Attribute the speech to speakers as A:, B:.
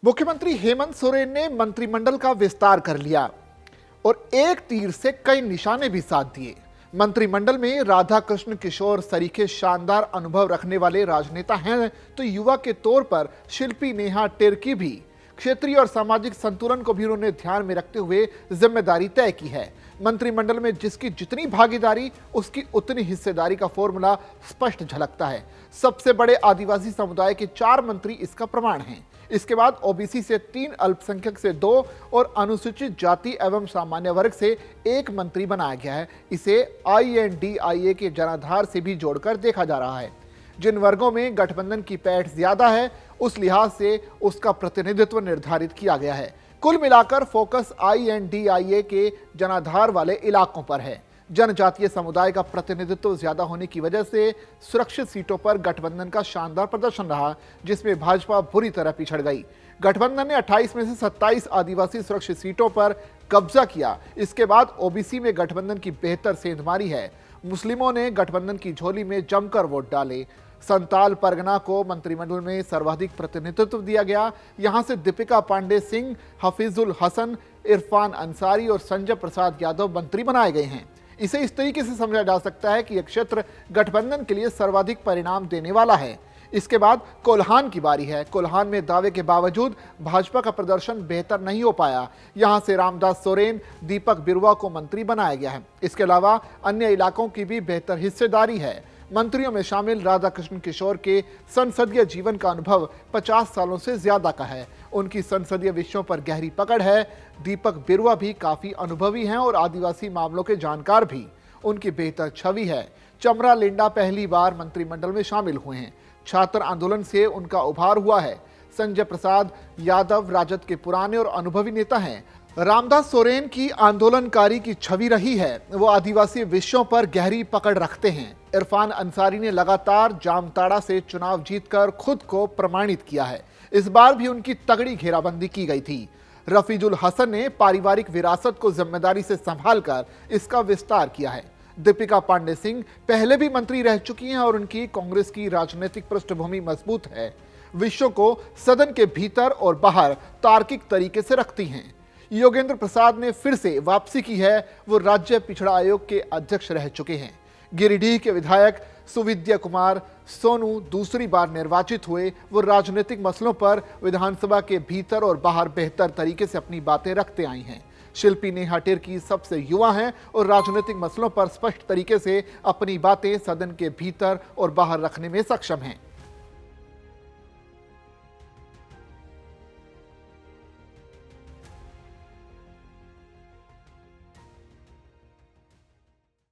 A: मुख्यमंत्री हेमंत सोरेन ने मंत्रिमंडल का विस्तार कर लिया और एक तीर से कई निशाने भी साध दिए। मंत्रिमंडल में राधा कृष्ण किशोर सरीखे शानदार अनुभव रखने वाले राजनेता हैं, तो युवा के तौर पर शिल्पी नेहा टिर्की भी। क्षेत्रीय और सामाजिक संतुलन को भी उन्होंने ध्यान में रखते हुए जिम्मेदारी तय की है। मंत्रिमंडल में जिसकी जितनी भागीदारी, उसकी उतनी हिस्सेदारी का फॉर्मूला स्पष्ट झलकता है। सबसे बड़े आदिवासी समुदाय के 4 मंत्री इसका प्रमाण हैं। इसके बाद ओबीसी से 3, अल्पसंख्यक से 2 और अनुसूचित जाति एवं सामान्य वर्ग से 1 मंत्री बनाया गया है। इसे INDIA के जनाधार से भी जोड़कर देखा जा रहा है। जिन वर्गों में गठबंधन की पैठ ज्यादा है, उस लिहाज से उसका प्रतिनिधित्व निर्धारित किया गया है। कुल मिलाकर फोकस INDIA के जनाधार वाले इलाकों पर है। जनजातीय समुदाय का प्रतिनिधित्व ज्यादा होने की वजह से सुरक्षित सीटों पर गठबंधन का शानदार प्रदर्शन रहा, जिसमें भाजपा बुरी तरह पिछड़ गई। गठबंधन ने 28 में से 27 आदिवासी सुरक्षित सीटों पर कब्जा किया। इसके बाद ओबीसी में गठबंधन की बेहतर सेंधमारी है। मुस्लिमों ने गठबंधन की झोली में जमकर वोट डाले। संताल परगना को मंत्रिमंडल में सर्वाधिक प्रतिनिधित्व दिया गया। यहां से दीपिका पांडे सिंह, हफीजुल हसन, इरफान अंसारी और संजय प्रसाद यादव मंत्री बनाए गए हैं। इसे इस तरीके से समझा जा सकता है कि यह क्षेत्र गठबंधन के लिए सर्वाधिक परिणाम देने वाला है। इसके बाद कोल्हान की बारी है। कोल्हान में दावे के बावजूद भाजपा का प्रदर्शन बेहतर नहीं हो पाया। यहां से रामदास सोरेन, दीपक बिरुवा को मंत्री बनाया गया है। इसके अलावा अन्य इलाकों की भी बेहतर हिस्सेदारी है। मंत्रियों में शामिल राधा कृष्ण किशोर के संसदीय जीवन का अनुभव 50 सालों से ज्यादा का है। उनकी संसदीय विषयों पर गहरी पकड़ है। दीपक बिरुवा भी काफी अनुभवी हैं और आदिवासी मामलों के जानकार भी। उनकी बेहतर छवि है। चमरा लिंडा पहली बार मंत्रिमंडल में शामिल हुए हैं। छात्र आंदोलन से उनका उभार हुआ है। संजय प्रसाद यादव राजद के पुराने और अनुभवी नेता हैं। रामदास सोरेन की आंदोलनकारी की छवि रही है। वो आदिवासी विषयों पर गहरी पकड़ रखते हैं। इरफान अंसारी ने लगातार जामताड़ा से चुनाव जीतकर खुद को प्रमाणित किया है। इस बार भी उनकी तगड़ी घेराबंदी की गई थी। रफीजुल हसन ने पारिवारिक विरासत को जिम्मेदारी से संभालकर इसका विस्तार किया है। दीपिका पांडे सिंह पहले भी मंत्री रह चुकी हैं और उनकी कांग्रेस की राजनीतिक पृष्ठभूमि मजबूत है। विषयों को सदन के भीतर और बाहर तार्किक तरीके से रखती हैं। योगेंद्र प्रसाद ने फिर से वापसी की है। वो राज्य पिछड़ा आयोग के अध्यक्ष रह चुके हैं। गिरिडीह के विधायक सुविद्या कुमार सोनू दूसरी बार निर्वाचित हुए। वो राजनीतिक मसलों पर विधानसभा के भीतर और बाहर बेहतर तरीके से अपनी बातें रखते आई हैं। शिल्पी नेहा टिर्की सबसे युवा हैं और राजनीतिक मसलों पर स्पष्ट तरीके से अपनी बातें सदन के भीतर और बाहर रखने में सक्षम हैं।